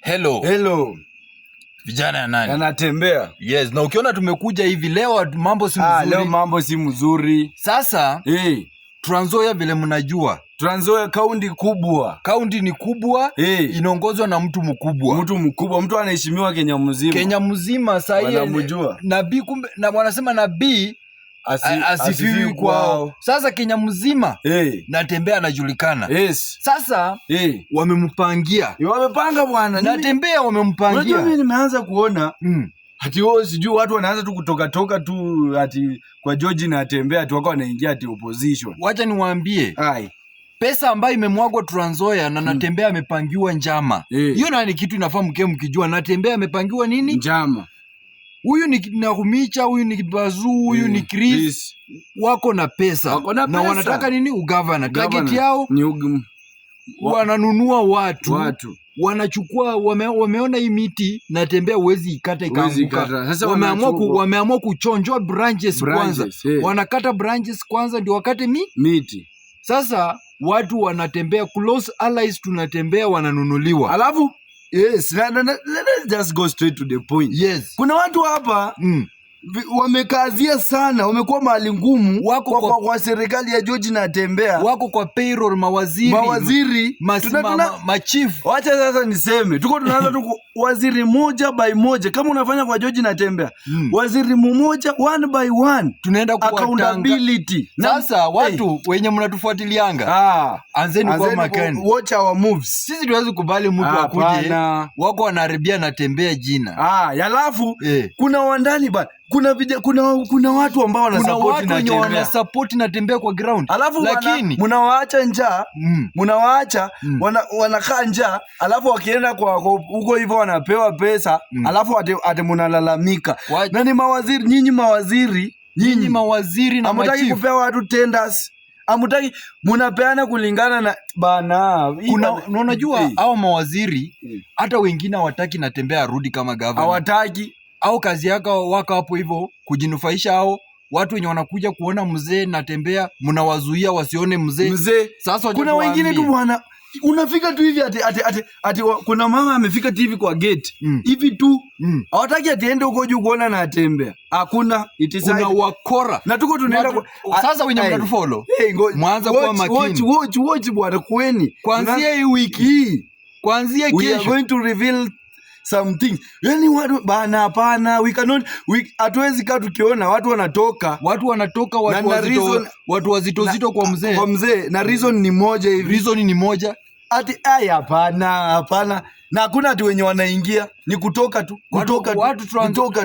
Hello. Hello. Vijana ya nani? Yanatembea. Yes, na ukiona tumekuja hivi leo mambo si mzuri. Leo mambo si mzuri. Sasa, Trans Nzoia vile mnajua. Trans Nzoia kaunti kubwa. Kaunti ni kubwa, inaongozwa na mtu mkubwa. Mtu mkubwa, mtu anaheshimiwa Kenya mzima. Kenya mzima sasa wanamjua. Nabii kumbe na wanasema nabii asifiwi kwao. Sasa Kenya mzima Natembeya anajulikana. Yes. Sasa wamempangia. Wamepanga bwana. Natembeya wamempangia. Unajua mimi nimeanza kuona ati wao sijui watu wanaanza tu kutoka tu ati kwa George na Natembeya ati wako wanaingia ati opposition. Wacha niwaambie. Pesa ambayo imemwagwa Trans Nzoia na Natembeya amepangiwa njama. Hiyo ni kitu inafahamu mkijua Natembeya amepangiwa nini? Njama. Huyu ni Nakumicha, huyu ni Bazu, huyu ni Chris. Wako na pesa. Na wanataka nini? Ugavana. Target yao ni wananunua watu. Wanachukua wameona hii miti Natembeya uwezi ikata ikaanguka. Sasa wameamua kuchonjwa branches kwanza. Wanakata branches kwanza ndio wakate miti. Sasa watu wanatembea close allies tunatembea wananunuliwa. Alafu yes, let's just go straight to the point. Yes. Kuna watu hapa wamekazia sana, wamekuwa mahali ngumu kwa serikali ya George na Natembeya. Wako kwa payroll mawaziri machief. Wacha sasa niseme, tunaanza tu waziri moja by moja kama unafanya kwa George na Natembeya. Waziri mmoja one by one. Tunaenda kwa accountability. Sasa watu wenye mnatufuatilianga. Anzeni kwa makani. Watch our moves. Sisi tuwezi kubali mtu akuje wako wanaharibia Natembeya jina. Alafu kuna wandani bana. Kuna watu ambao wanasupport Natembeya kwa ground. Alafu lakini mnawaacha njaa, wanakaa njaa, alafu wakienda kwa huko hivyo wanapewa pesa, alafu ate mnalalamika. Na ni mawaziri, nyinyi mawaziri na hamtaki kupewa watu tenders. Hamtaki, mnapeana kulingana na bana. Unajua hao mawaziri hata wengine hawataki Natembeya arudi kama governor. Hawataki. Au kazi yako wako hapo hivyo kujinufaisha hao watu wenye wanakuja kuona mzee Natembeya mnawazuia wasione mzee. Sasa kuna wengine tu bwana unafika tu hivi ati kuna mama amefika tu hivi kwa gate hivi tu hawataki atiende huko juu kuona Natembeya. Hakuna kuna wakora na tuko tunaenda sasa wenye mnatufollow mwanza kwa makini watch bwana kweni kuanzia hii wiki kuanzia kesho we are going to reveal something. Yani watu bana hapana, hatuwezi kaa tukiona watu wanatoka watu wazito kwa mzee na reason ni moja hivi. Reason ni moja ati hapana na hakuna ati wenye wanaingia ni kutoka tu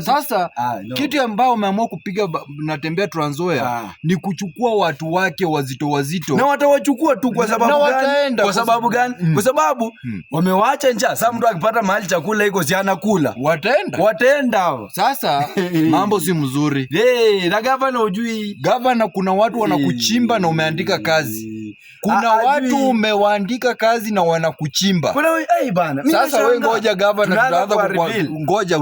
sasa kitu ambao umeamua kupiga Natembeya Trans Nzoia ni kuchukua watu wake wazito na watawachukua tu kwa sababu gani? Kwa sababu wamewaacha njaa. Sasa mtu akipata mahali chakula iko si anakula, wataenda. Sasa mambo si mzuri. Na gavana ujui gavana, kuna watu wanakuchimba na umeandika kazi. Kuna watu umewaandika kazi na wanakuchimba. Bana. Sasa wewe ngoja gavana, tutaanza ngoja.